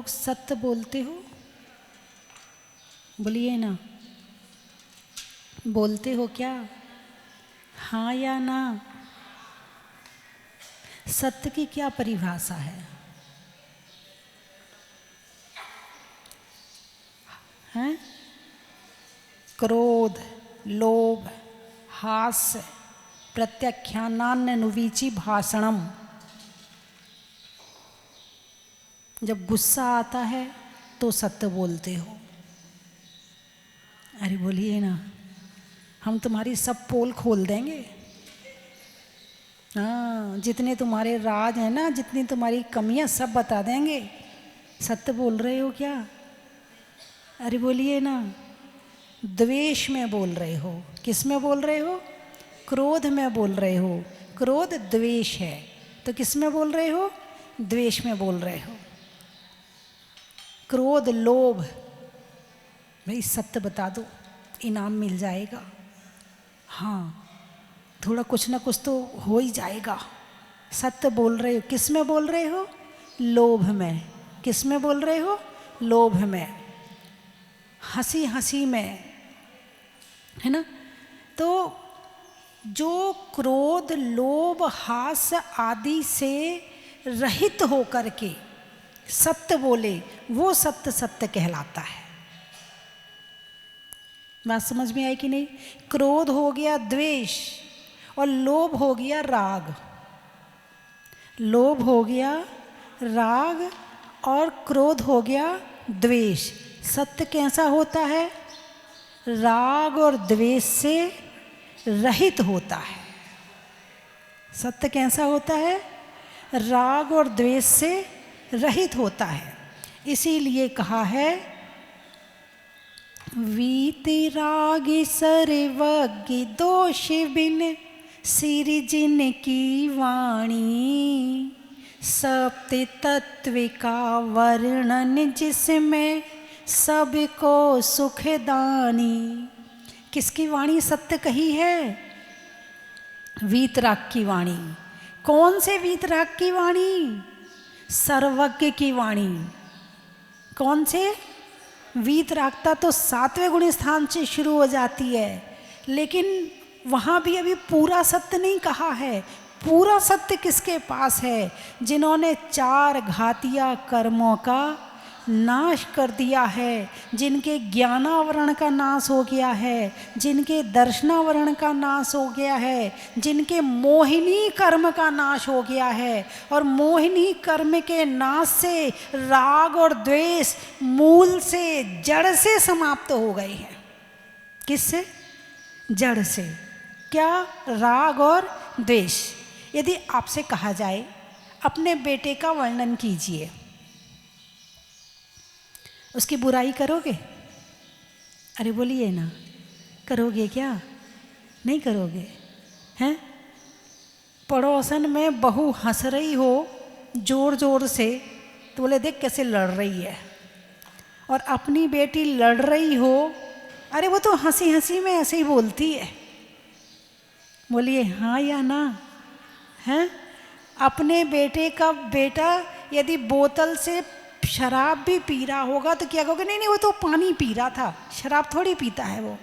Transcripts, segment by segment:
लोग सत्य बोलते हो? बोलिए ना, बोलते हो क्या? हाँ या ना? सत्य की क्या परिभाषा है? हैं? क्रोध, लोभ, हास्य, प्रत्याख्यानान्नुवीची भाषणम। जब गुस्सा आता है तो सत्य बोलते हो। अरे बोलिए ना, हम तुम्हारी सब पोल खोल देंगे। हाँ, जितने तुम्हारे राज हैं ना, जितनी तुम्हारी कमियां सब बता देंगे। सत्य बोल रहे हो क्या? अरे बोलिए ना, द्वेष में बोल रहे हो। किस में बोल रहे हो? क्रोध में बोल रहे हो। क्रोध द्वेष है, तो किस में बोल रहे हो? द्वेष में बोल रहे हो। क्रोध, लोभ, भाई सत्य बता दो, इनाम मिल जाएगा। हाँ, थोड़ा कुछ ना कुछ तो हो ही जाएगा। सत्य बोल रहे हो। किस में बोल रहे हो? लोभ में। किस में बोल रहे हो? लोभ में। हंसी हंसी में, है ना? तो जो क्रोध, लोभ, हास्य आदि से रहित होकर के सत्य बोले, वो सत्य सत्य कहलाता है। बात समझ में आई कि नहीं? क्रोध हो गया द्वेष, और लोभ हो गया राग। लोभ हो गया राग, और क्रोध हो गया द्वेष। सत्य कैसा होता है? राग और द्वेष से रहित होता है। सत्य कैसा होता है? राग और द्वेष से रहित होता है। इसीलिए कहा है, वीतरागी सर्वज्ञ दोष बिन सिरजिन की वाणी, सप्त तत्व का वर्णन जिसमें सबको सुखदानी। किसकी वाणी सत्य कही है? वीतराग की वाणी। कौन से वीतराग की वाणी? सर्वज्ञ की वाणी। कौन से? वीतरागता तो 7वें गुण स्थान से शुरू हो जाती है, लेकिन वहाँ भी अभी पूरा सत्य नहीं कहा है। पूरा सत्य किसके पास है? जिन्होंने 4 घातिया कर्मों का नाश कर दिया है, जिनके ज्ञानावरण का नाश हो गया है, जिनके दर्शनावरण का नाश हो गया है, जिनके मोहिनी कर्म का नाश हो गया है। और मोहिनी कर्म के नाश से राग और द्वेष मूल से, जड़ से समाप्त हो गए हैं। किससे? जड़ से। क्या? राग और द्वेष। यदि आपसे कहा जाए अपने बेटे का वर्णन कीजिए, उसकी बुराई करोगे? अरे बोलिए ना, करोगे क्या? नहीं करोगे? हैं? पड़ोसन में बहू हंस रही हो जोर जोर से, तो बोले देख कैसे लड़ रही है। और अपनी बेटी लड़ रही हो, अरे वो तो हंसी हंसी में ऐसे ही बोलती है। बोलिए हाँ या ना? हैं? अपने बेटे का बेटा यदि बोतल से शराब भी पी रहा होगा तो क्या कहोगे? नहीं नहीं, वो तो पानी पी रहा था, शराब थोड़ी पीता है वो।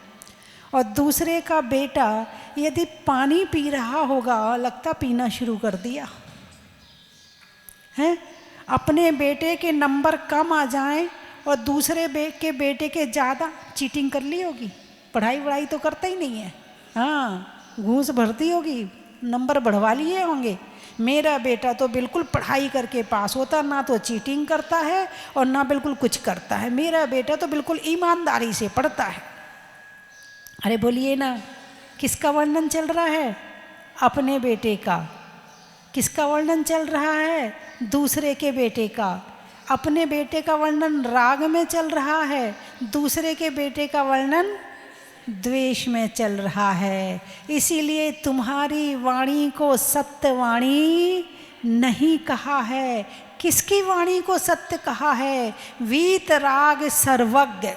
और दूसरे का बेटा यदि पानी पी रहा होगा, लगता पीना शुरू कर दिया है। अपने बेटे के नंबर कम आ जाएं और दूसरे के बेटे के ज़्यादा, चीटिंग कर ली होगी। पढ़ाई वढ़ाई तो करता ही नहीं है, हाँ घूस भरती होगी, नंबर बढ़वा लिए होंगे। मेरा बेटा तो बिल्कुल पढ़ाई करके पास होता, ना तो चीटिंग करता है और ना बिल्कुल कुछ करता है। मेरा बेटा तो बिल्कुल ईमानदारी से पढ़ता है। अरे बोलिए ना, किसका वर्णन चल रहा है? अपने बेटे का। किसका वर्णन चल रहा है? दूसरे के बेटे का। अपने बेटे का वर्णन राग में चल रहा है, दूसरे के बेटे का वर्णन द्वेष में चल रहा है। इसीलिए तुम्हारी वाणी को सत्य वाणी नहीं कहा है। किसकी वाणी को सत्य कहा है? वीतराग सर्वज्ञ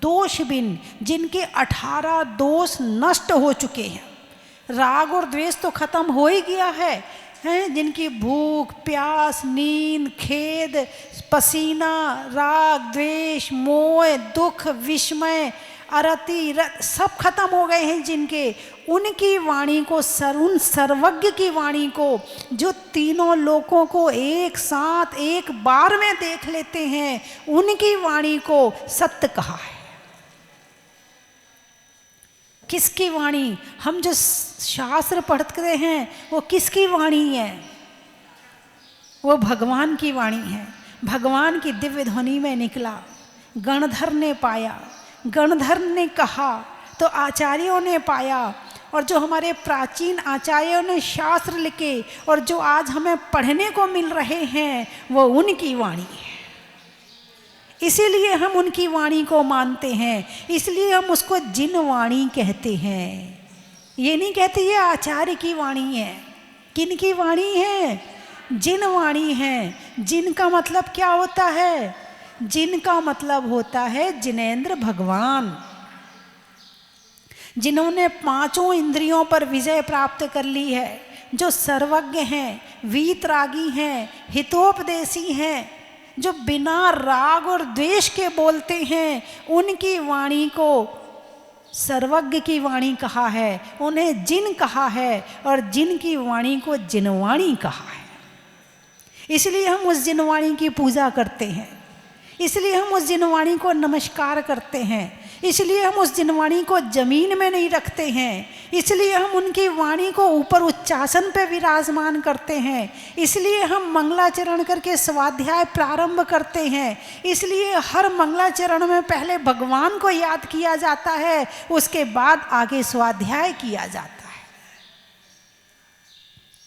दोष बिन, जिनके 18 दोष नष्ट हो चुके हैं। राग और द्वेष तो खत्म हो ही गया है, हैं, जिनकी भूख प्यास नींद खेद पसीना राग द्वेष मोह दुख विस्मय अरति सब खत्म हो गए हैं जिनके, उनकी वाणी को उन सर्वज्ञ की वाणी को, जो तीनों लोकों को एक साथ एक बार में देख लेते हैं, उनकी वाणी को सत्य कहा है। किसकी वाणी? हम जो शास्त्र पढ़ते हैं वो किसकी वाणी है? वो भगवान की वाणी है। भगवान की दिव्य ध्वनि में निकला, गणधर ने पाया, गणधर ने कहा तो आचार्यों ने पाया, और जो हमारे प्राचीन आचार्यों ने शास्त्र लिखे और जो आज हमें पढ़ने को मिल रहे हैं वो उनकी वाणी है। इसीलिए हम उनकी वाणी को मानते हैं, इसलिए हम उसको जिन वाणी कहते हैं। ये नहीं कहते ये आचार्य की वाणी है। किन की वाणी है? जिन वाणी है। जिन का मतलब क्या होता है? जिन का मतलब होता है जिनेंद्र भगवान, जिन्होंने पांचों इंद्रियों पर विजय प्राप्त कर ली है, जो सर्वज्ञ हैं, वीतरागी हैं, हितोपदेशी हैं, जो बिना राग और द्वेष के बोलते हैं, उनकी वाणी को सर्वज्ञ की वाणी कहा है, उन्हें जिन कहा है, और जिन की वाणी को जिनवाणी कहा है। इसलिए हम उस जिनवाणी की पूजा करते हैं, इसलिए हम उस जिनवाणी को नमस्कार करते हैं, इसलिए हम उस जिनवाणी को जमीन में नहीं रखते हैं, इसलिए हम उनकी वाणी को ऊपर उच्चासन पे विराजमान करते हैं, इसलिए हम मंगलाचरण करके स्वाध्याय प्रारंभ करते हैं, इसलिए हर मंगलाचरण में पहले भगवान को याद किया जाता है, उसके बाद आगे स्वाध्याय किया जाता है।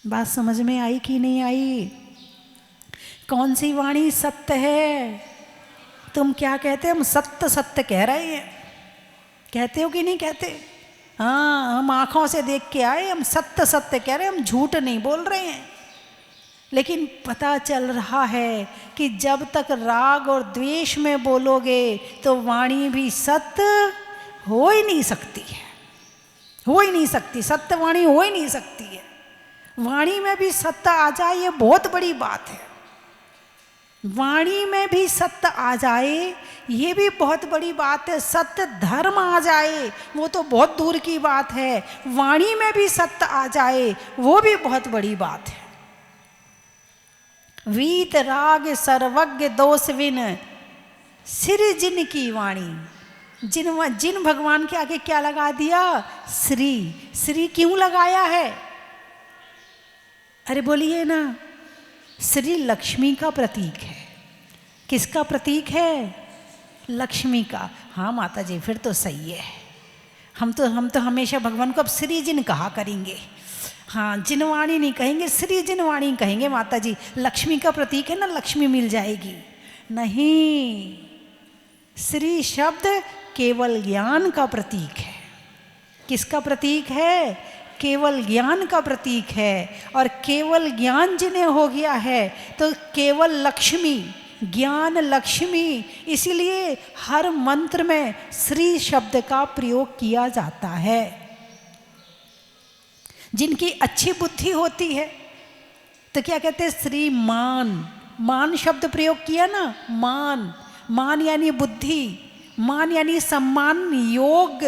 बात समझ में आई कि नहीं आई? कौन सी वाणी सत्य है? तुम क्या कहते? हम सत्य सत्य कह रहे हैं, कहते हो कि नहीं कहते? हाँ, हम आँखों से देख के आए, हम सत्य सत्य कह रहे हैं, हम झूठ नहीं बोल रहे हैं। लेकिन पता चल रहा है कि जब तक राग और द्वेष में बोलोगे तो वाणी भी सत्य हो ही नहीं सकती है, हो ही नहीं सकती, सत्य वाणी हो ही नहीं सकती है। वाणी में भी सत्य आ जाए ये बहुत बड़ी बात है, वाणी में भी सत्य आ जाए ये भी बहुत बड़ी बात है। सत्य धर्म आ जाए वो तो बहुत दूर की बात है, वाणी में भी सत्य आ जाए वो भी बहुत बड़ी बात है। वीत राग सर्वज्ञ दोष विन श्री जिन की वाणी, जिन भगवान के आगे क्या लगा दिया? श्री। श्री क्यों लगाया है? अरे बोलिए ना, श्री लक्ष्मी का प्रतीक है। किसका प्रतीक है? लक्ष्मी का। हाँ माता जी, फिर तो सही है। हम तो हमेशा भगवान को अब श्री जिन कहा करेंगे। हाँ, जिनवाणी नहीं कहेंगे, श्री जिनवाणी कहेंगे माता जी। लक्ष्मी का प्रतीक है ना, लक्ष्मी मिल जाएगी। नहीं, श्री शब्द केवल ज्ञान का प्रतीक है। किसका प्रतीक है? केवल ज्ञान का प्रतीक है। और केवल ज्ञान जिन्हें हो गया है तो केवल लक्ष्मी, ज्ञान लक्ष्मी, इसीलिए हर मंत्र में श्री शब्द का प्रयोग किया जाता है। जिनकी अच्छी बुद्धि होती है तो क्या कहते हैं? श्रीमान। मान शब्द प्रयोग किया ना, मान। मान यानी बुद्धि, मान यानी सम्मान, योग।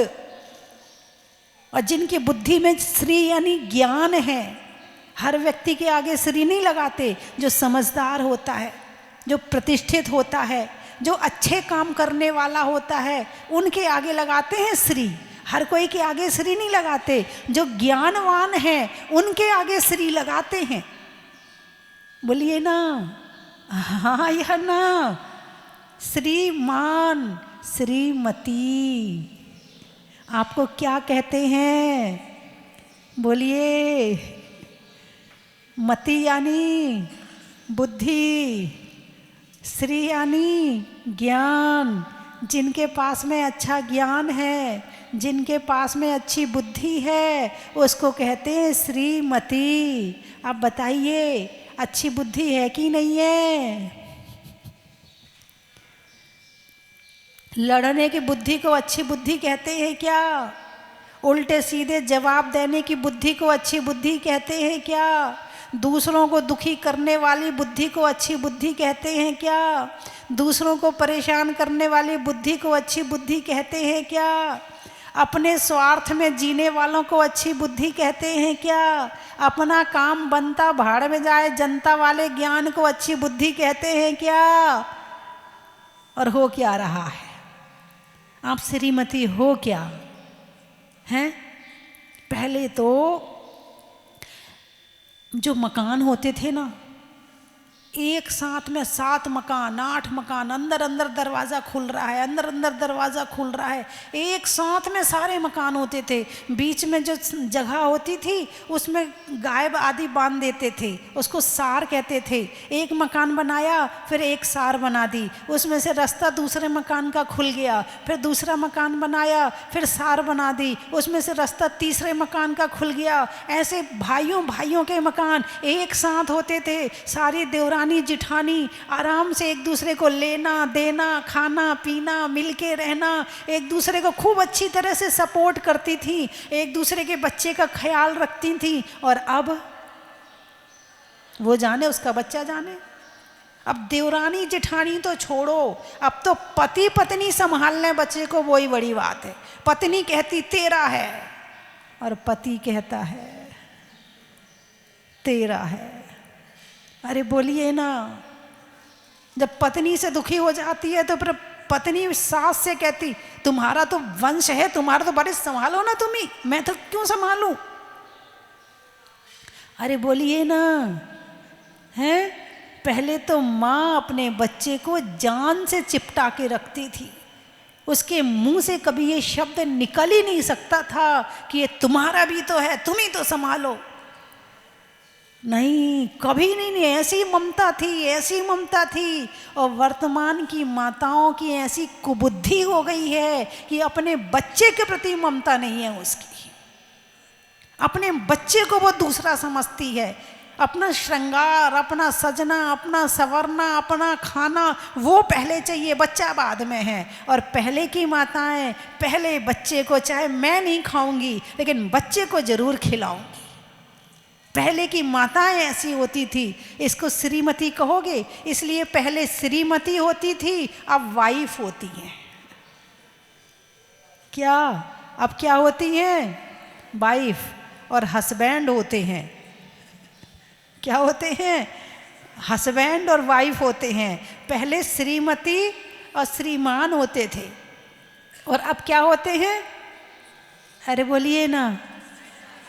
और जिनकी बुद्धि में श्री यानी ज्ञान है, हर व्यक्ति के आगे श्री नहीं लगाते। जो समझदार होता है, जो प्रतिष्ठित होता है, जो अच्छे काम करने वाला होता है, उनके आगे लगाते हैं श्री। हर कोई के आगे श्री नहीं लगाते। जो ज्ञानवान है उनके आगे श्री लगाते हैं। बोलिए ना, हाँ या ना? श्रीमान, श्रीमती आपको क्या कहते हैं? बोलिए। मति यानी बुद्धि, श्री यानी ज्ञान। जिनके पास में अच्छा ज्ञान है, जिनके पास में अच्छी बुद्धि है, उसको कहते हैं श्रीमती। आप बताइए, अच्छी बुद्धि है कि नहीं है? लड़ने की बुद्धि को अच्छी बुद्धि कहते हैं क्या? उल्टे सीधे जवाब देने की बुद्धि को अच्छी बुद्धि कहते हैं क्या? दूसरों को दुखी करने वाली बुद्धि को अच्छी बुद्धि कहते हैं क्या? दूसरों को परेशान करने वाली बुद्धि को अच्छी बुद्धि कहते हैं क्या? अपने स्वार्थ में जीने वालों को अच्छी बुद्धि कहते हैं क्या? अपना काम बनता भाड़ में जाए जनता वाले ज्ञान को अच्छी बुद्धि कहते हैं क्या? और हो क्या रहा है? आप श्रीमती हो क्या हैं? पहले तो जो मकान होते थे ना, एक साथ में 7 मकान 8 मकान, अंदर अंदर दरवाज़ा खुल रहा है, अंदर अंदर दरवाज़ा खुल रहा है, एक साथ में सारे मकान होते थे। बीच में जो जगह होती थी उसमें गाय आदि बांध देते थे, उसको सार कहते थे। एक मकान बनाया फिर एक सार बना दी, उसमें से रास्ता दूसरे मकान का खुल गया, फिर दूसरा मकान बनाया फिर सार बना दी, उसमें से रास्ता तीसरे मकान का खुल गया। ऐसे भाइयों भाइयों के मकान एक साथ होते थे। सारी देवरानी जिठानी आराम से एक दूसरे को लेना देना, खाना पीना, मिलके रहना, एक दूसरे को खूब अच्छी तरह से सपोर्ट करती थी, एक दूसरे के बच्चे का ख्याल रखती थी। और अब वो जाने उसका बच्चा जाने। अब देवरानी जेठानी तो छोड़ो, अब तो पति पत्नी संभालने बच्चे को, वही बड़ी बात है। पत्नी कहती तेरा है और पति कहता है तेरा है। अरे बोलिए ना, जब पत्नी से दुखी हो जाती है तो फिर पत्नी सास से कहती तुम्हारा तो वंश है, तुम्हारा तो बड़े संभालो ना तुम ही, मैं तो क्यों संभालूं? अरे बोलिए ना, हैं? पहले तो माँ अपने बच्चे को जान से चिपटा के रखती थी, उसके मुंह से कभी ये शब्द निकल ही नहीं सकता था कि ये तुम्हारा भी तो है, तुम ही तो संभालो। नहीं, कभी नहीं। ऐसी ममता थी, ऐसी ममता थी। और वर्तमान की माताओं की ऐसी कुबुद्धि हो गई है कि अपने बच्चे के प्रति ममता नहीं है उसकी, अपने बच्चे को वो दूसरा समझती है। अपना श्रृंगार, अपना सजना, अपना संवरना, अपना खाना वो पहले चाहिए, बच्चा बाद में है। और पहले की माताएं पहले बच्चे को, चाहे मैं नहीं खाऊंगी लेकिन बच्चे को जरूर खिलाऊंगी। पहले की माताएं ऐसी होती थी। इसको श्रीमती कहोगे, इसलिए पहले श्रीमती होती थी, अब वाइफ होती हैं। क्या अब क्या होती हैं? वाइफ। और हस्बैंड होते हैं। क्या होते हैं? हस्बैंड और वाइफ होते हैं। पहले श्रीमती और श्रीमान होते थे, और अब क्या होते हैं? अरे बोलिए ना,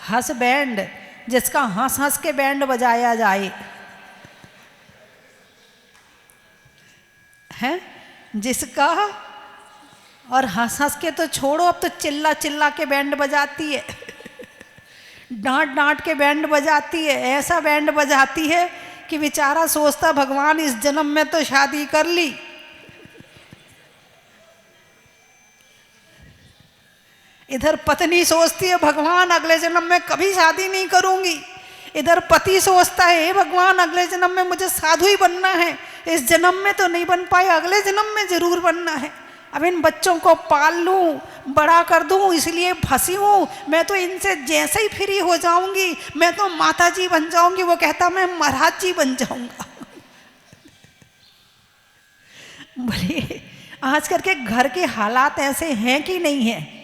हस्बैंड, जिसका हंस हंस के बैंड बजाया जाए, है जिसका। और हंस हंस के तो छोड़ो, अब तो चिल्ला चिल्ला के बैंड बजाती है, डांट डांट के बैंड बजाती है। ऐसा बैंड बजाती है कि बेचारा सोचता भगवान इस जन्म में तो शादी कर ली। इधर पत्नी सोचती है भगवान अगले जन्म में कभी शादी नहीं करूंगी, इधर पति सोचता है हे भगवान अगले जन्म में मुझे साधु ही बनना है, इस जन्म में तो नहीं बन पाए, अगले जन्म में जरूर बनना है। अब इन बच्चों को पाल लूं, बड़ा कर दूं, इसलिए फंसी हूं। मैं तो इनसे जैसे ही फ्री हो जाऊंगी मैं तो माता जी बन जाऊंगी, वो कहता मैं महाराज जी बन जाऊंगा। बोलिए आज करके घर के हालात ऐसे हैं कि नहीं है?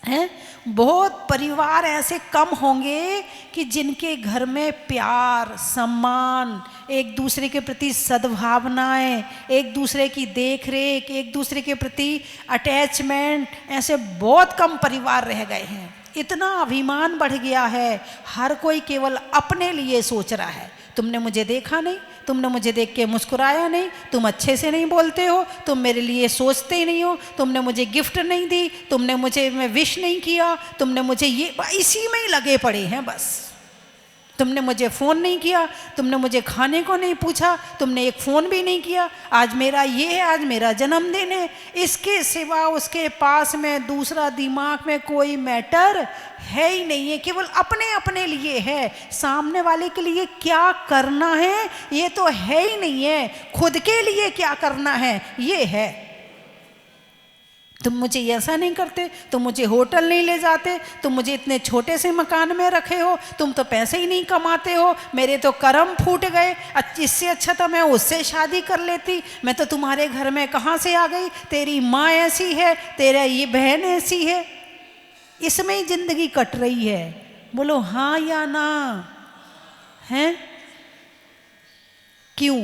हैं? बहुत परिवार ऐसे कम होंगे कि जिनके घर में प्यार, सम्मान, एक दूसरे के प्रति सद्भावनाएं, एक दूसरे की देख रेख, एक दूसरे के प्रति अटैचमेंट, ऐसे बहुत कम परिवार रह गए हैं। इतना अभिमान बढ़ गया है, हर कोई केवल अपने लिए सोच रहा है। तुमने मुझे देखा नहीं, तुमने मुझे देख के मुस्कुराया नहीं, तुम अच्छे से नहीं बोलते हो, तुम मेरे लिए सोचते ही नहीं हो, तुमने मुझे गिफ्ट नहीं दी, तुमने मुझे विश नहीं किया, तुमने मुझे ये, इसी में ही लगे पड़े हैं बस। तुमने मुझे फ़ोन नहीं किया, तुमने मुझे खाने को नहीं पूछा, तुमने एक फ़ोन भी नहीं किया, आज मेरा ये है, आज मेरा जन्मदिन है। इसके सिवा उसके पास में दूसरा दिमाग में कोई मैटर है ही नहीं है, केवल अपने अपने लिए है। सामने वाले के लिए क्या करना है ये तो है ही नहीं है, खुद के लिए क्या करना है ये है। तुम मुझे ऐसा नहीं करते, तुम मुझे होटल नहीं ले जाते, तुम मुझे इतने छोटे से मकान में रखे हो, तुम तो पैसे ही नहीं कमाते हो, मेरे तो कर्म फूट गए, इससे अच्छा था मैं उससे शादी कर लेती, मैं तो तुम्हारे घर में कहाँ से आ गई, तेरी माँ ऐसी है, तेरा ये बहन ऐसी है। इसमें ही जिंदगी कट रही है। बोलो हाँ या ना? हैं? क्यों?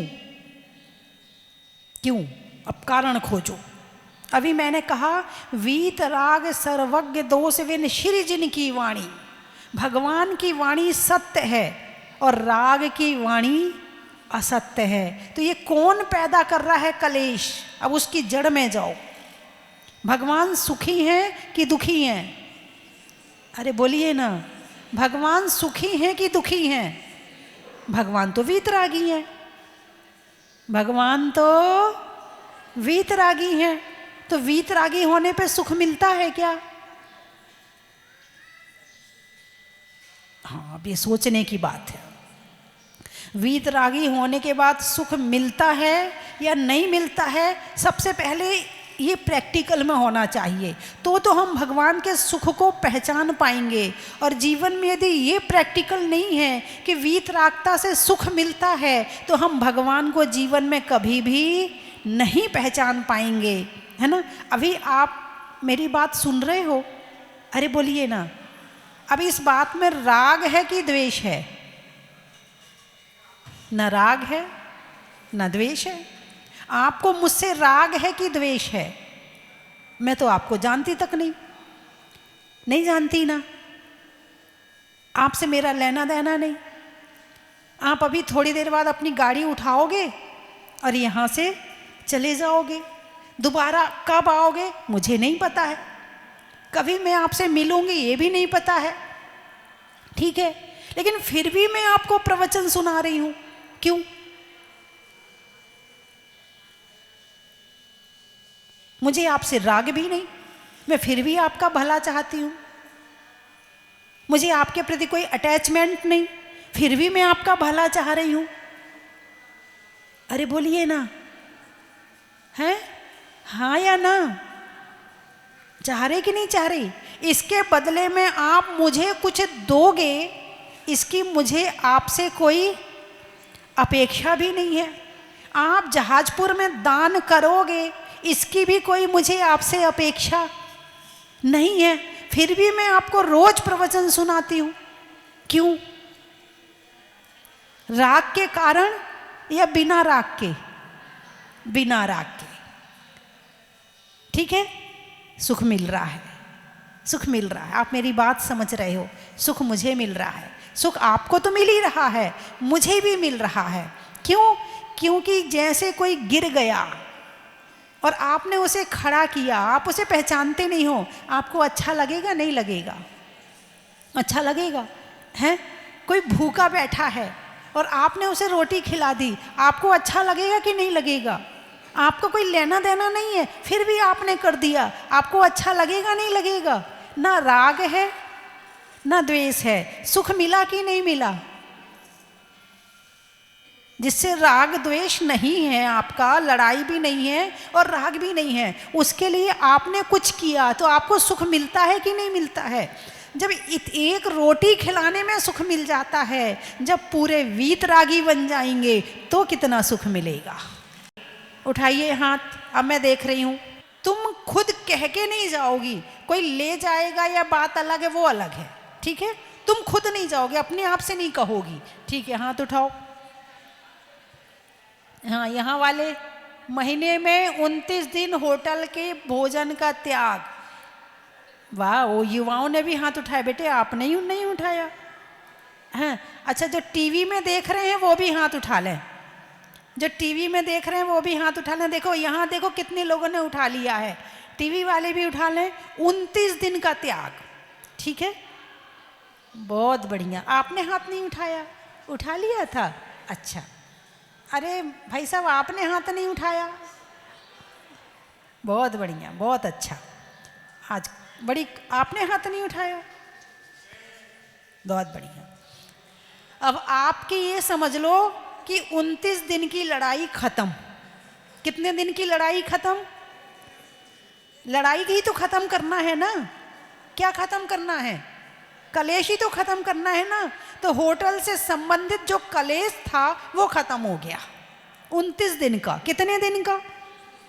क्यों? अब कारण खोजो। अभी मैंने कहा वीत राग सर्वज्ञ दोष विन श्री जिन की वाणी। भगवान की वाणी सत्य है और राग की वाणी असत्य है। तो ये कौन पैदा कर रहा है कलेश? अब उसकी जड़ में जाओ। भगवान सुखी हैं कि दुखी हैं? अरे बोलिए ना, भगवान सुखी हैं कि दुखी हैं? भगवान तो वीतरागी हैं, भगवान तो वीतरागी हैं। तो वीतरागी होने पे सुख मिलता है क्या? हाँ, अब ये सोचने की बात है। वीतरागी होने के बाद सुख मिलता है या नहीं मिलता है, सबसे पहले ये प्रैक्टिकल में होना चाहिए, तो हम भगवान के सुख को पहचान पाएंगे। और जीवन में यदि ये प्रैक्टिकल नहीं है कि वीतरागता से सुख मिलता है, तो हम भगवान को जीवन में कभी भी नहीं पहचान पाएंगे, है ना। अभी आप मेरी बात सुन रहे हो? अरे बोलिए ना, अभी इस बात में राग है कि द्वेष है? न राग है न द्वेष है। आपको मुझसे राग है कि द्वेष है? मैं तो आपको जानती तक नहीं जानती ना, आपसे मेरा लेना देना नहीं। आप अभी थोड़ी देर बाद अपनी गाड़ी उठाओगे और यहाँ से चले जाओगे, दोबारा कब आओगे मुझे नहीं पता है, कभी मैं आपसे मिलूंगी ये भी नहीं पता है, ठीक है। लेकिन फिर भी मैं आपको प्रवचन सुना रही हूं, क्यों? मुझे आपसे राग भी नहीं, मैं फिर भी आपका भला चाहती हूं। मुझे आपके प्रति कोई अटैचमेंट नहीं, फिर भी मैं आपका भला चाह रही हूं। अरे बोलिए ना, है हाँ या ना? चाह रहे कि नहीं चाह रही? इसके बदले में आप मुझे कुछ दोगे, इसकी मुझे आपसे कोई अपेक्षा भी नहीं है। आप जहाजपुर में दान करोगे, इसकी भी कोई मुझे आपसे अपेक्षा नहीं है, फिर भी मैं आपको रोज प्रवचन सुनाती हूं। क्यों? राग के कारण या बिना राग के? बिना राग के, ठीक है। सुख मिल रहा है, सुख मिल रहा है, आप मेरी बात समझ रहे हो। सुख मुझे मिल रहा है, सुख आपको तो मिल ही रहा है, मुझे भी मिल रहा है। क्यों? क्योंकि जैसे कोई गिर गया और आपने उसे खड़ा किया, आप उसे पहचानते नहीं हो, आपको अच्छा लगेगा नहीं लगेगा? अच्छा लगेगा, हैं? कोई भूखा बैठा है और आपने उसे रोटी खिला दी, आपको अच्छा लगेगा कि नहीं लगेगा? आपको कोई लेना देना नहीं है, फिर भी आपने कर दिया, आपको अच्छा लगेगा नहीं लगेगा? ना राग है ना द्वेष है, सुख मिला कि नहीं मिला? जिससे राग द्वेष नहीं है, आपका लड़ाई भी नहीं है और राग भी नहीं है, उसके लिए आपने कुछ किया तो आपको सुख मिलता है कि नहीं मिलता है? जब एक रोटी खिलाने में सुख मिल जाता है, जब पूरे वीतरागी बन जाएंगे तो कितना सुख मिलेगा। उठाइए हाथ, अब मैं देख रही हूं, तुम खुद कह के नहीं जाओगी, कोई ले जाएगा या बात अलग है, वो अलग है, ठीक है। तुम खुद नहीं जाओगे, अपने आप से नहीं कहोगी, ठीक है। हाथ उठाओ। हाँ, यहाँ वाले महीने में 29 दिन होटल के भोजन का त्याग। वाह, वो युवाओं ने भी हाथ उठाए। बेटे आपने ही नहीं उठाया? हाँ, अच्छा, जो टीवी में देख रहे हैं वो भी हाथ उठा लें, जो टीवी में देख रहे हैं वो भी हाथ उठा लें। देखो यहाँ देखो कितने लोगों ने उठा लिया है, टीवी वाले भी उठा लें। 29 दिन का त्याग, ठीक है, बहुत बढ़िया। आपने हाथ नहीं उठाया? उठा लिया था, अच्छा। अरे भाई साहब, आपने हाथ नहीं उठाया? बहुत बढ़िया, बहुत अच्छा। आज बड़ी, आपने हाथ नहीं उठाया, बहुत बढ़िया। अब आपकी ये समझ लो कि 29 दिन की लड़ाई खत्म। कितने दिन की लड़ाई खत्म? लड़ाई ही तो खत्म करना है ना। क्या खत्म करना है? कलेश ही तो खत्म करना है ना। तो होटल से संबंधित जो कलेश था वो खत्म हो गया 29 दिन का। कितने दिन का?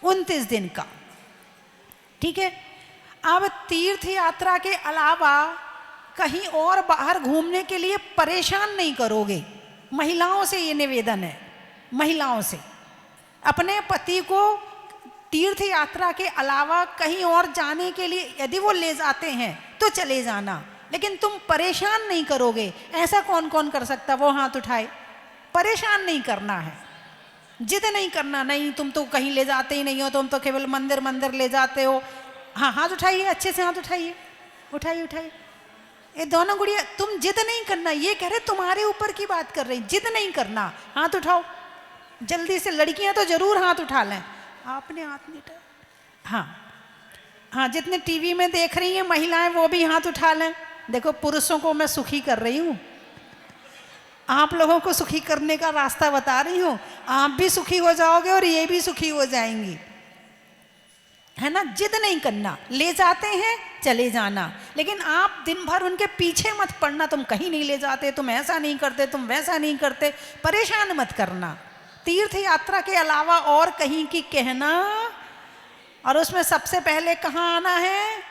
29 दिन का। ठीक है। अब तीर्थ यात्रा के अलावा कहीं और बाहर घूमने के लिए परेशान नहीं करोगे। महिलाओं से ये निवेदन है, महिलाओं से, अपने पति को तीर्थ यात्रा के अलावा कहीं और जाने के लिए यदि वो ले जाते हैं तो चले जाना, लेकिन तुम परेशान नहीं करोगे। ऐसा कौन कौन कर सकता? वो हाथ उठाए। परेशान नहीं करना है, जिद नहीं करना, नहीं तुम तो कहीं ले जाते ही नहीं हो, तुम तो केवल मंदिर मंदिर ले जाते हो। हाँ, हाथ उठाइए, अच्छे से हाथ उठाइए, उठाइए उठाइए। ये दोनों गुड़िया, तुम जिद नहीं करना, ये कह रहे तुम्हारे ऊपर की बात कर रही, जिद नहीं करना। हाथ उठाओ जल्दी से। लड़कियां तो जरूर हाथ उठा लें। आपने हाथ नहीं उठाया? हाँ हाँ, जितने टीवी में देख रही हैं महिलाएं वो भी हाथ उठा लें। देखो, पुरुषों को मैं सुखी कर रही हूँ, आप लोगों को सुखी करने का रास्ता बता रही हूँ। आप भी सुखी हो जाओगे और ये भी सुखी हो जाएंगी, है ना। जिद नहीं करना, ले जाते हैं चले जाना, लेकिन आप दिन भर उनके पीछे मत पड़ना। तुम कहीं नहीं ले जाते, तुम ऐसा नहीं करते, तुम वैसा नहीं करते, परेशान मत करना। तीर्थ यात्रा के अलावा और कहीं की कहना, और उसमें सबसे पहले कहाँ आना है?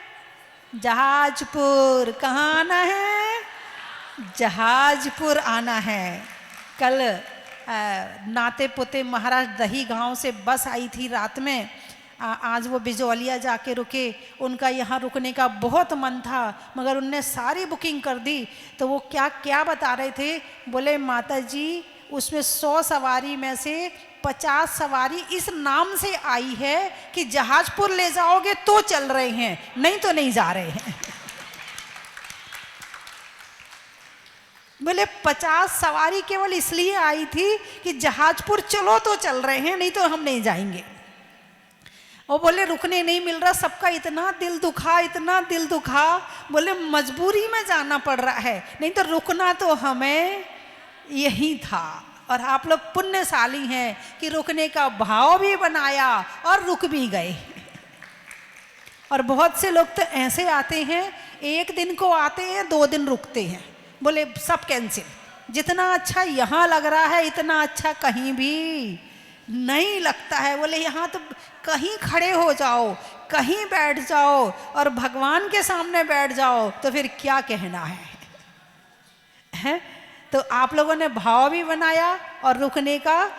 जहाजपुर। कहाँ आना है? जहाजपुर आना है। कल नाते पोते महाराज दही गांव से बस आई थी रात में। आज वो बिजौलिया जाके रुके। उनका यहाँ रुकने का बहुत मन था, मगर उनने सारी बुकिंग कर दी। तो वो क्या क्या बता रहे थे, बोले माता जी उसमें 100 सवारी में से 50 सवारी इस नाम से आई है कि जहाजपुर ले जाओगे तो चल रहे हैं, नहीं तो नहीं जा रहे हैं। बोले 50 सवारी केवल इसलिए आई थी कि जहाजपुर चलो तो चल रहे हैं, नहीं तो हम नहीं जाएंगे। और बोले रुकने नहीं मिल रहा, सबका इतना दिल दुखा, इतना दिल दुखा। बोले मजबूरी में जाना पड़ रहा है, नहीं तो रुकना तो हमें यही था। और आप लोग पुण्यशाली हैं कि रुकने का भाव भी बनाया और रुक भी गए। और बहुत से लोग तो ऐसे आते हैं, एक दिन को आते हैं 2 दिन रुकते हैं। बोले सब कैंसिल, जितना अच्छा यहाँ लग रहा है इतना अच्छा कहीं भी नहीं लगता है। बोले यहाँ तो कहीं खड़े हो जाओ, कहीं बैठ जाओ और भगवान के सामने बैठ जाओ तो फिर क्या कहना है? तो आप लोगों ने भाव भी बनाया और रुकने का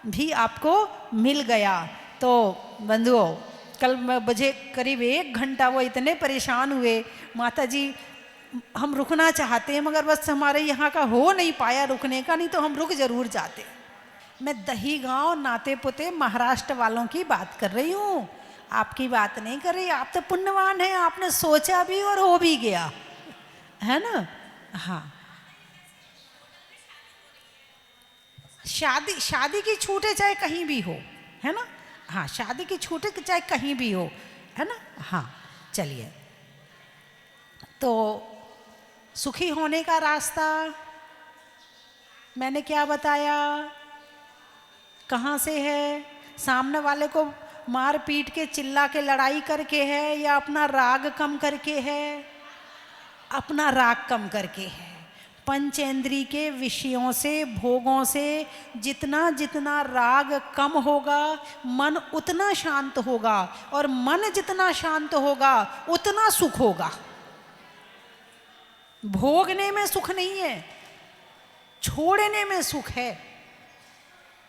भी आपको मिल गया। तो बंधुओं, कल मुझे करीब 1 घंटा वो इतने परेशान हुए, माता जी हम रुकना चाहते हैं मगर बस हमारे यहाँ का हो नहीं पाया रुकने का, नहीं तो हम रुक जरूर जाते। मैं दही गांव नाते पुते महाराष्ट्र वालों की बात कर रही हूँ, आपकी बात नहीं कर रही। आप तो पुण्यवान हैं, आपने सोचा भी और हो भी गया, है ना। हाँ, शादी की छूटे चाहे कहीं भी हो, है ना। हाँ, शादी की छूटे चाहे कहीं भी हो, है ना। हाँ, चलिए। तो सुखी होने का रास्ता मैंने क्या बताया, कहाँ से है? सामने वाले को मार पीट के चिल्ला के लड़ाई करके है या अपना राग कम करके है? अपना राग कम करके है। पंचेंद्री के विषयों से, भोगों से जितना जितना राग कम होगा मन उतना शांत होगा, और मन जितना शांत होगा उतना सुख होगा। भोगने में सुख नहीं है, छोड़ने में सुख है।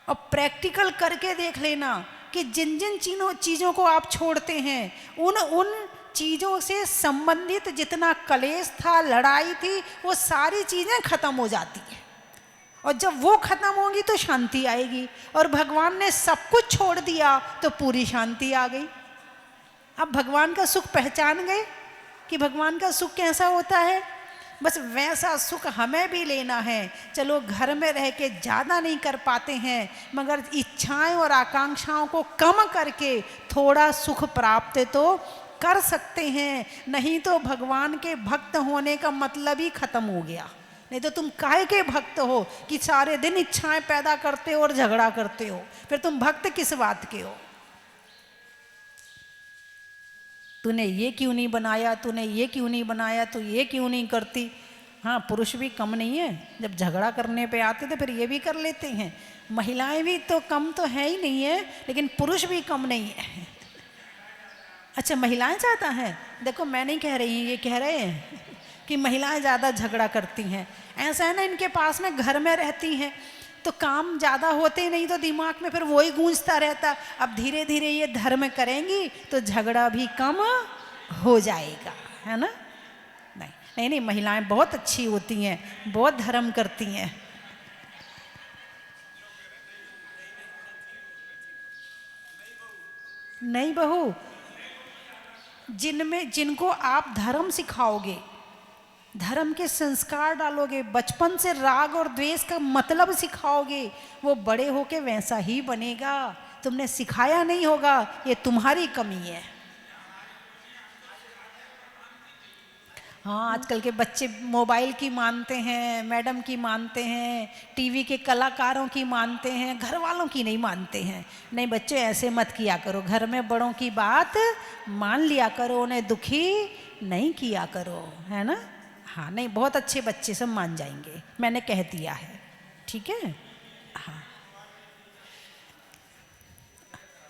और प्रैक्टिकल करके देख लेना कि जिन जिन चीज़ों को आप छोड़ते हैं उन चीज़ों से संबंधित जितना कलेश था, लड़ाई थी, वो सारी चीज़ें खत्म हो जाती हैं। और जब वो खत्म होंगी तो शांति आएगी। और भगवान ने सब कुछ छोड़ दिया तो पूरी शांति आ गई। अब भगवान का सुख पहचान गए कि भगवान का सुख कैसा होता है। बस वैसा सुख हमें भी लेना है। चलो घर में रह के ज़्यादा नहीं कर पाते हैं, मगर इच्छाएं और आकांक्षाओं को कम करके थोड़ा सुख प्राप्त तो कर सकते हैं। नहीं तो भगवान के भक्त होने का मतलब ही खत्म हो गया। नहीं तो तुम काहे के भक्त हो कि सारे दिन इच्छाएं पैदा करते हो और झगड़ा करते हो, फिर तुम भक्त किस बात के हो? तूने ये क्यों नहीं बनाया, तूने ये क्यों नहीं बनाया, तू ये क्यों नहीं करती। हाँ, पुरुष भी कम नहीं है, जब झगड़ा करने पे आते तो फिर ये भी कर लेते हैं। महिलाएं भी तो कम तो है ही नहीं है, लेकिन पुरुष भी कम नहीं है। अच्छा, महिलाएं ज़्यादा हैं? देखो, मैं नहीं कह रही, ये कह रहे हैं कि महिलाएं ज़्यादा झगड़ा करती हैं। ऐसा है ना, इनके पास में घर में रहती हैं तो काम ज़्यादा होते नहीं, तो दिमाग में फिर वही गूंजता रहता। अब धीरे धीरे ये धर्म करेंगी तो झगड़ा भी कम हो जाएगा, है ना। नहीं नहीं नहीं, महिलाएं बहुत अच्छी होती हैं, बहुत धर्म करती हैं। नहीं बहू, जिनको आप धर्म सिखाओगे, धर्म के संस्कार डालोगे, बचपन से राग और द्वेष का मतलब सिखाओगे, वो बड़े होके वैसा ही बनेगा। तुमने सिखाया नहीं होगा, ये तुम्हारी कमी है। हाँ, आजकल के बच्चे मोबाइल की मानते हैं, मैडम की मानते हैं, टीवी के कलाकारों की मानते हैं, घर वालों की नहीं मानते हैं। नहीं बच्चे, ऐसे मत किया करो, घर में बड़ों की बात मान लिया करो, उन्हें दुखी नहीं किया करो, है ना। हाँ, नहीं, बहुत अच्छे बच्चे सब मान जाएंगे, मैंने कह दिया है, ठीक है। हाँ,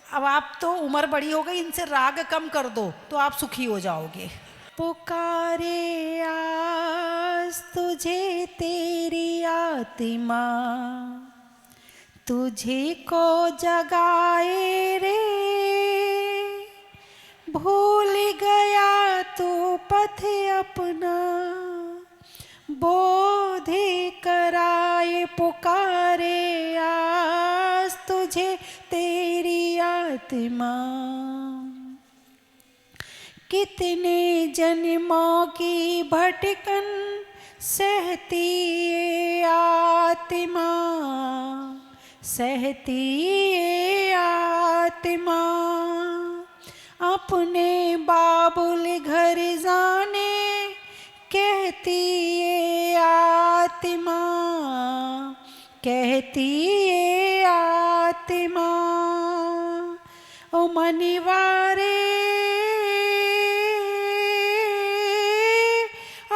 अब आप तो उम्र बड़ी हो गई, इनसे राग कम कर दो तो आप सुखी हो जाओगे। पुकारे आज तुझे तेरी आत्मा, तुझे को जगाए रे, भूल गया तू पथ अपना, बोध कराए। पुकारे आज तुझे तेरी आत्मा, कितने जन्मों की भटकन सहती ये आत्मा, सहती ये आत्मा, अपने बाबुल घर जाने कहती ये आत्मा, कहती ये आत्मा। ओ मनिवारे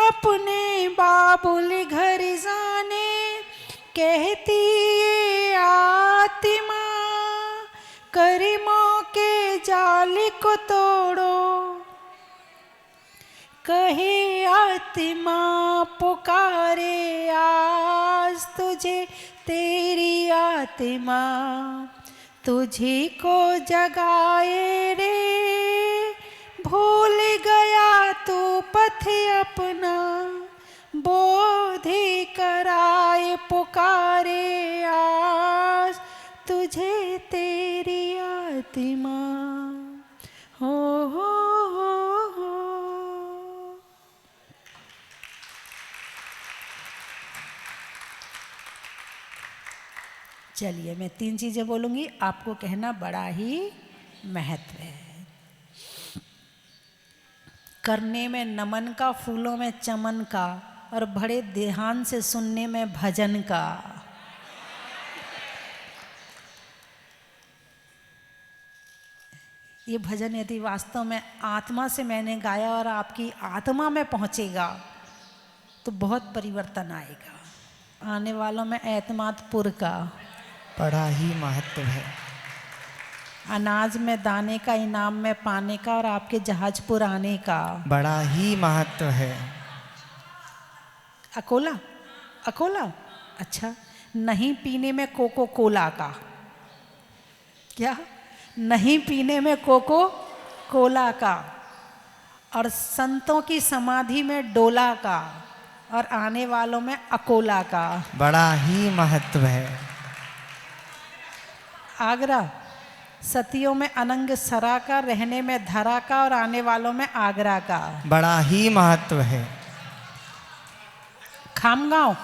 अपने बाबुल घर जाने कहती ये आत्मा, कर्मों के जाल को तोड़ो कहे आत्मा। पुकारे आज तुझे तेरी आत्मा, तुझे को जगाए रे, भूल गया तू पथ अपना, बोध कराए। पुकारे आज तुझे तेरी आत्मा, हो हो हो। चलिए, मैं 3 चीजें बोलूंगी, आपको कहना बड़ा ही महत्व है। करने में नमन का, फूलों में चमन का, और बड़े ध्यान से सुनने में भजन का। ये भजन यदि वास्तव में आत्मा से मैंने गाया और आपकी आत्मा में पहुंचेगा तो बहुत परिवर्तन आएगा। आने वालों में एतमादपुर का बड़ा ही महत्व है। अनाज में दाने का, इनाम में पाने का, और आपके जहाजपुर आने का बड़ा ही महत्व है। अकोला, अकोला, अच्छा, नहीं पीने में कोको कोला का, क्या नहीं पीने में कोको कोला का, और संतों की समाधि में डोला का, और आने वालों में अकोला का। बड़ा ही महत्व है। आगरा, सतियों में अनंग सरा का, रहने में धरा का, और आने वालों में आगरा का। बड़ा ही महत्व है। खामगांव,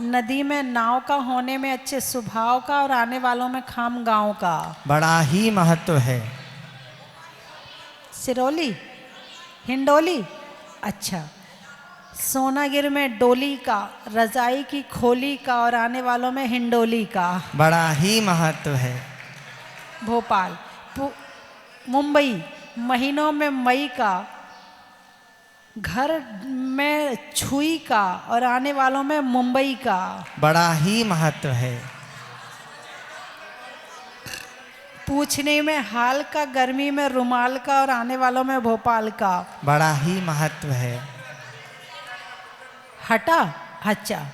नदी में नाव का, होने में अच्छे स्वभाव का, और आने वालों में खामगांव का। बड़ा ही महत्व है। सिरोली, हिंडोली, अच्छा, सोनागिर में डोली का, रजाई की खोली का, और आने वालों में हिंडोली का। बड़ा ही महत्व है। भोपाल, मुंबई, महीनों में मई का, घर में छुई का और आने वालों में मुंबई का। बड़ा ही महत्व है। पूछने में हाल का, गर्मी में रुमाल का और आने वालों में भोपाल का। बड़ा ही महत्व है। हटा, अच्छा,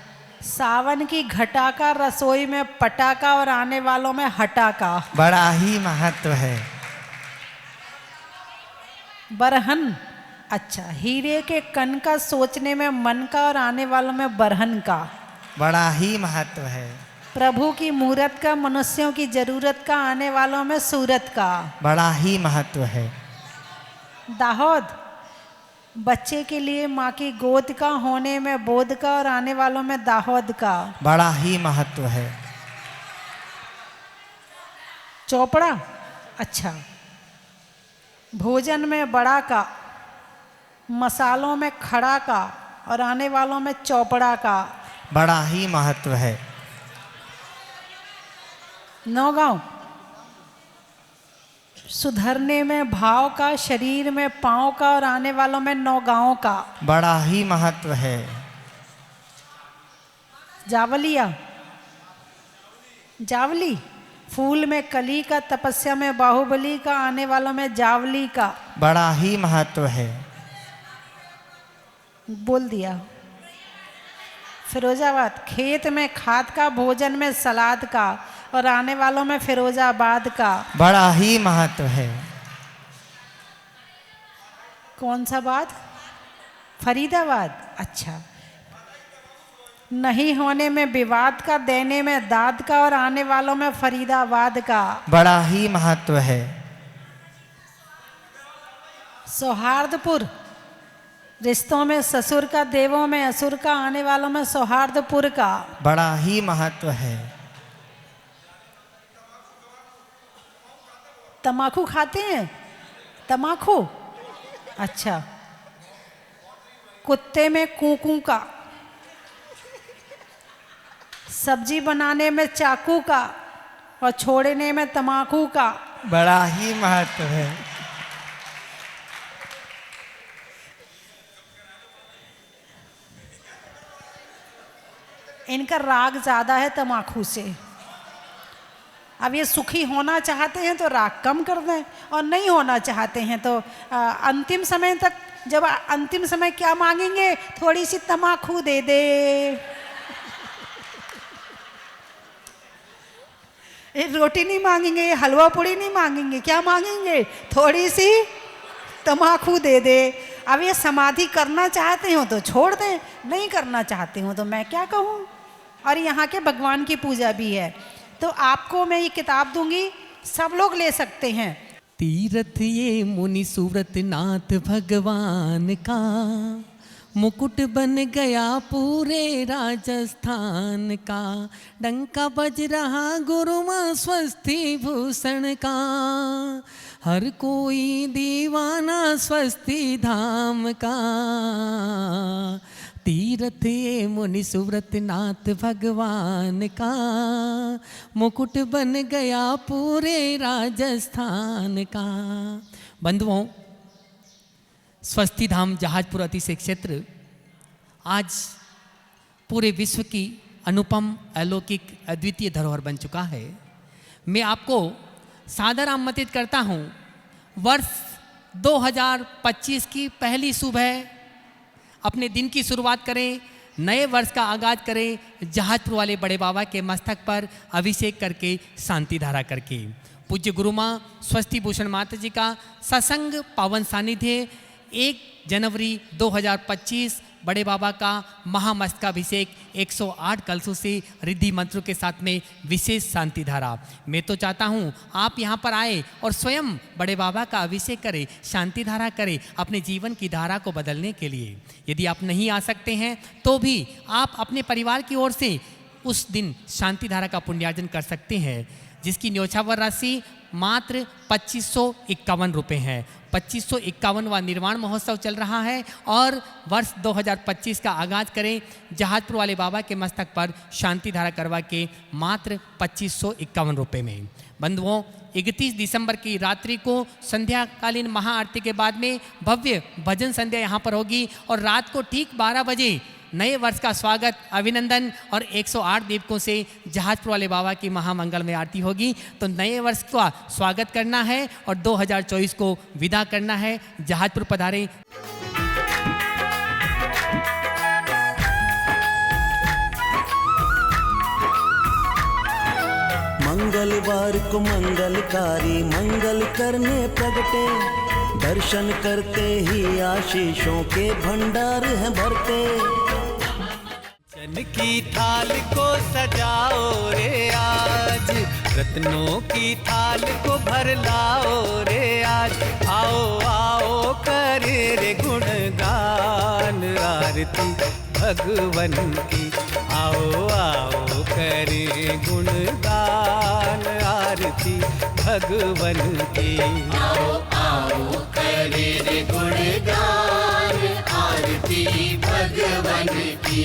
सावन की घटा का, रसोई में पटाखा और आने वालों में हटा का। बड़ा ही महत्व है। बरहन, अच्छा, हीरे के कण का, सोचने में मन का और आने वालों में बरहन का। बड़ा ही महत्व है। प्रभु की मूरत का, मनुष्यों की जरूरत का, आने वालों में सूरत का। बड़ा ही महत्व है। दाहोद, बच्चे के लिए माँ की गोद का, होने में बोध का और आने वालों में दाहोद का। बड़ा ही महत्व है। चौपड़ा, अच्छा, भोजन में बड़ा का, मसालों में खड़ा का और आने वालों में चौपड़ा का। बड़ा ही महत्व है। नौगांव, सुधरने में भाव का, शरीर में पाँव का और आने वालों में नौगांव का। बड़ा ही महत्व है। जावलिया, जावली, फूल में कली का, तपस्या में बाहुबली का, आने वालों में जावली का। बड़ा ही महत्व है। बोल दिया। फिरोजाबाद, खेत में खाद का, भोजन में सलाद का और आने वालों में फिरोजाबाद का। बड़ा ही महत्व है। कौन सा बात? फरीदाबाद, अच्छा, नहीं होने में विवाद का, देने में दाद का और आने वालों में फरीदाबाद का। बड़ा ही महत्व है। सौहार्दपुर, रिश्तों में ससुर का, देवों में असुर का, आने वालों में सौहार्दपुर का। बड़ा ही महत्व है। तम्बाकू खाते हैं? तम्बाकू, अच्छा, कुत्ते में कूकू का, सब्जी बनाने में चाकू का और छोड़ने में तम्बाकू का। बड़ा ही महत्व है। इनका राग ज़्यादा है तम्बाकू से। अब ये सुखी होना चाहते हैं तो राग कम कर दें, और नहीं होना चाहते हैं तो अंतिम समय तक, जब अंतिम समय क्या मांगेंगे? थोड़ी सी तम्बाकू दे दे। ये रोटी नहीं मांगेंगे, ये हलवा पूड़ी नहीं मांगेंगे, क्या मांगेंगे? थोड़ी सी तम्बाकू दे दे। अब ये समाधि करना चाहते हो तो छोड़ दें, नहीं करना चाहते हो तो मैं क्या कहूँ। और यहाँ के भगवान की पूजा भी है, तो आपको मैं ये किताब दूंगी, सब लोग ले सकते हैं। तीरथ ये मुनि सुव्रत नाथ भगवान का, मुकुट बन गया पूरे राजस्थान का। डंका बज रहा गुरुमा स्वस्ति भूषण का, हर कोई दीवाना स्वस्ति धाम का। तीरथ ये मुनि सुव्रत नाथ भगवान का, मुकुट बन गया पूरे राजस्थान का। बंधुओं, स्वस्ति धाम जहाजपुर अतिशय क्षेत्र आज पूरे विश्व की अनुपम, अलौकिक, अद्वितीय धरोहर बन चुका है। मैं आपको सादर आमंत्रित करता हूँ, वर्ष 2025 की पहली सुबह अपने दिन की शुरुआत करें, नए वर्ष का आगाज करें जहाजपुर वाले बड़े बाबा के मस्तक पर अभिषेक करके, शांति धारा करके। पूज्य गुरु माँ स्वस्ति भूषण माता जी का सत्संग पावन सानिध्य 1 जनवरी 2025 बड़े बाबा का महामस्तकाभिषेक 108 कलशों से रिद्धि मंत्रों के साथ में विशेष शांति धारा। मैं तो चाहता हूँ आप यहाँ पर आए और स्वयं बड़े बाबा का अभिषेक करें, शांति धारा करें अपने जीवन की धारा को बदलने के लिए। यदि आप नहीं आ सकते हैं तो भी आप अपने परिवार की ओर से उस दिन शांति धारा का पुण्यार्जन कर सकते हैं। जिसकी न्योछावर राशि मात्र 2551 रुपये है। 2551वां निर्वाण महोत्सव चल रहा है और वर्ष 2025 का आगाज करें जहाजपुर वाले बाबा के मस्तक पर शांति धारा करवा के मात्र 2551 रुपये में। बंधुओं, 31 दिसंबर की रात्रि को संध्याकालीन महाआरती के बाद में भव्य भजन संध्या यहाँ पर होगी और रात को ठीक 12 बजे नए वर्ष का स्वागत, अभिनंदन और 108 दीपकों से जहाजपुर वाले बाबा की महामंगल में आरती होगी। तो नए वर्ष का स्वागत करना है और 2024 को विदा करना है। जहाजपुर पधारे। मंगलवार को मंगलकारी मंगल करने प्रगटे, दर्शन करते ही आशीषों के भंडार हैं भरते। जन की थाल को सजाओ रे आज, रत्नों की थाल को भर लाओ रे आज। आओ आओ करे रे गुणगान आरती भगवन की, आओ आओ करे गुणगान आरती भगवन की। आओ आओ करे रे गुणगान आरती भगवन की।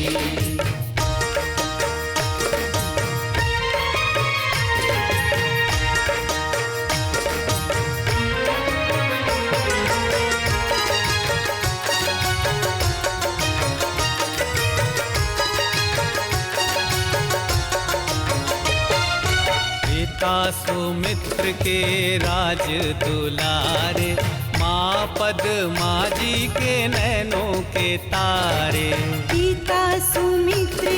सुमित्र के राज दुलारे, माँ पद्मा जी के नैनों के तारे। पिता सुमित्र